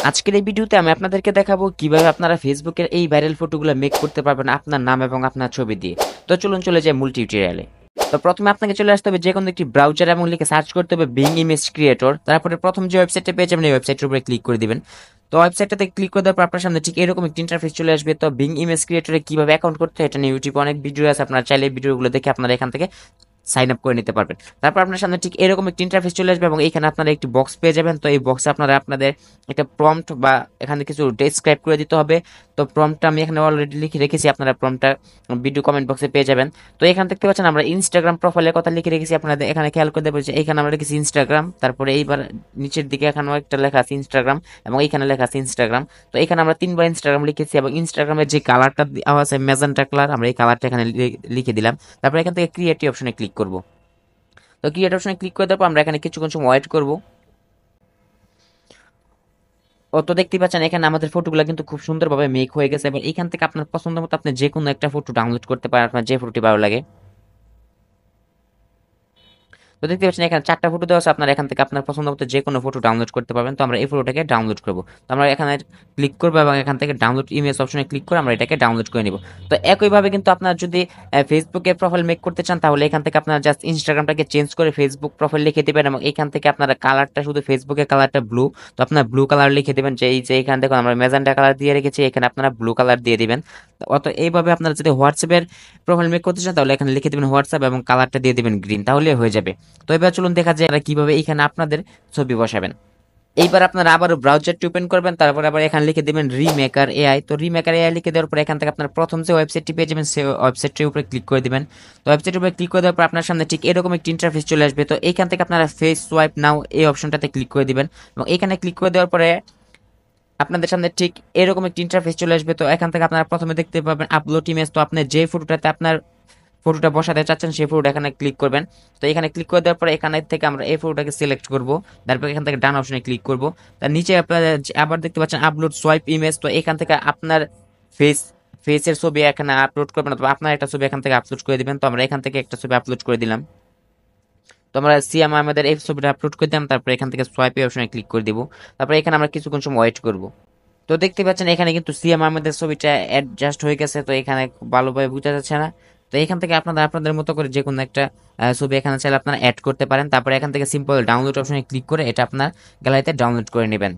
আজকের এই ভিডিওতে আমি আপনাদেরকে দেখাবো কিভাবে আপনারা ফেসবুকের এই ভাইরাল ফটোগুলো মেক করতে পারবেন আপনার নাম এবং আপনার ছবি দিয়ে। তো চলুন চলে যাই মূল টিউটোরিয়ালে। তো প্রথমে আপনাকে চলে আসতে হবে যে কোনো একটি ব্রাউজার এবং লিখে সার্চ করতে হবে বিং ইমেজ ক্রিয়েটর। তারপরে প্রথম যে ওয়েবসাইটটা পেয়ে যাবেন এই ওয়েবসাইটের উপরে ক্লিক করে দিবেন। তো ওয়েবসাইটটাতে ক্লিক করে দেওয়ার পর আপনার সামনে ঠিক এরকম একটি ইন্টারফেস চলে আসবে। তো বিং ইমেজ ক্রিয়েটরে কিভাবে অ্যাকাউন্ট করতে হয় এটা নিয়ে ইউটিউবে অনেক ভিডিও আছে, আপনারা চাইলে এই ভিডিওগুলো দেখে আপনারা এখান থেকে সাইন আপ করে নিতে পারবেন। তারপর আপনার সামনে ঠিক এরকম একটি ইন্টারফেস চলে আসবে এবং এখানে আপনারা একটি বক্স পেয়ে যাবেন। তো এই বক্সে আপনারা আপনাদের একটা প্রম্পট বা এখানে কিছু ডেসক্রাইব করে দিতে হবে। তো প্রম্পটটা আমি এখানে অলরেডি লিখে রেখেছি, আপনারা প্রম্পটটা ভিডিও কমেন্ট বক্সে পেয়ে যাবেন। তো এখানে দেখতে পাচ্ছেন আমরা ইনস্টাগ্রাম প্রোফাইলের কথা লিখে রেখেছি, আপনাদের এখানে খেয়াল করে দেবেন যে এখানে আমরা লিখেছি ইনস্টাগ্রাম, তারপরে এইবার নিচের দিকে এখানেও একটা লেখা আছে ইনস্টাগ্রাম এবং এইখানে লেখা আছে ইনস্টাগ্রাম। তো এখানে আমরা 3বার ইনস্টাগ্রাম লিখেছি এবং ইনস্টাগ্রামের যে কালারটা দেওয়া আছে ম্যাজেন্টা কালার, আমরা এই কালারটা এখানে লিখে দিলাম। তারপর এখান থেকে ক্রিয়েটিভ অপশনে ক্লিক করব। তো ক্রিয়েট অপশনে ক্লিক করে দেওয়ার পর আমরা এখানে কিছুক্ষণ সময় ওয়েট করব। তো দেখতেই পাচ্ছেন এখানে আমাদের ফটোগুলো কিন্তু খুব সুন্দরভাবে মেক হয়ে গেছে। এবার এখান থেকে আপনার পছন্দ মতো আপনি যে কোনো একটা ফটো ডাউনলোড করতে পারেন, আপনার যে ফটোটি ভালো লাগে। তো দেখতে পাচ্ছেন এখানে 4টা ফটো দেওয়া আছে, আপনারা এখান থেকে আপনার পছন্দ মতো যে কোনো ফটো ডাউনলোড করতে পারবেন। তো আমরা এই ফটোটাকে ডাউনলোড করব। তো আমরা এখানে ক্লিক করবো এবং এখান থেকে ডাউনলোড ইমেজ অপশনে ক্লিক করে আমরা এটাকে ডাউনলোড করে নিব। তো একইভাবে কিন্তু আপনার যদি ফেসবুকে প্রোফাইল মেক করতে চান তাহলে এখান থেকে আপনারা জাস্ট ইনস্টাগ্রামটাকে চেঞ্জ করে ফেসবুক প্রোফাইল লিখে দেবেন এবং এখান থেকে আপনারা কালারটা শুধু ফেসবুকের কালারটা ব্লু, তো আপনার ব্লু কালার লিখে দেবেন। যে এই যে এখানে দেখুন আমরা ম্যাজেন্টা কালার দিয়ে রেখেছি, এখানে আপনারা ব্লু কালার দিয়ে দিবেন। অত এইভাবে আপনারা যদি হোয়াটসঅ্যাপের প্রোফাইল মেক করতে চান তাহলে এখানে লিখে দেবেন হোয়াটসঅ্যাপ এবং কালারটা দিয়ে দিবেন গ্রিন, তাহলে হয়ে যাবে। তো এবার চলুন দেখা যায় কিভাবে এখানে আপনাদের ছবি বসাবেন। এইবার আপনারা আবারও ব্রাউজারটি ওপেন করবেন, তারপর আবার এখানে লিখে দেবেন রিমেকার এআই। তো রিমেকার এআই লিখে দেওয়ার পর এখান থেকে আপনার প্রথম যে ওয়েবসাইটটি পেয়ে যাবেন সেই ওয়েবসাইটটির উপরে ক্লিক করে দিবেন। তো ওয়েবসাইটের উপরে ক্লিক করে দেওয়ার পর আপনার সামনে ঠিক এরকম একটি ইন্টারফেস চলে আসবে। তো এইখান থেকে আপনারা ফেস সোয়াইপ নাও এই অপশনটাতে ক্লিক করে দিবেন এবং এখানে ক্লিক করে দেওয়ার পরে আপনাদের সামনে ঠিক এরকম একটি ইন্টারফেস চলে আসবে। তো এখান থেকে আপনারা প্রথমে দেখতে পাবেন আপলোড ইমেজ। তো আপনি যে ফটোটাতে আপনার ফটোটা বসাতে চাচ্ছেন সেই ফটোটা এখানে ক্লিক করবেন। তো এখানে ক্লিক করে দেওয়ার পরে এখানে থেকে আমরা এই ফটোটাকে সিলেক্ট করব, তারপর এখান থেকে ডান অপশনে ক্লিক করব। তার নিচে আপনারা আবার দেখতে পাচ্ছেন আপলোড সোয়াইপ ইমেজ। তো এখান থেকে আপনার ফেস ফেসের ছবি এখানে আপলোড করবেন অথবা আপনার একটা ছবি এখান থেকে আপলোড করে দিবেন। তো আমরা এখান থেকে একটা ছবি আপলোড করে দিলাম। তো আমরা সিএম আমাদের এই ছবিটা আপলোড করে দিলাম, তারপর এখান থেকে সোয়াইপ অপশনে ক্লিক করে দিব। তারপর এখানে আমরা কিছুক্ষণ সময় ওয়েট করব। তো দেখতে পাচ্ছেন এখানে কিন্তু সিএম আমাদের ছবিটা অ্যাডজাস্ট হয়ে গেছে, তো এখানে খুব ভালোভাবে বোঝা যাচ্ছে না। তো এখান থেকে আপনারা আপনাদের মতো করে যে কোনো একটা ছবি এখানে চাইলে আপনারা অ্যাড করতে পারেন। তারপরে এখান থেকে সিম্পল ডাউনলোড অপশনে ক্লিক করে এটা আপনার গ্যালারিতে ডাউনলোড করে নেবেন।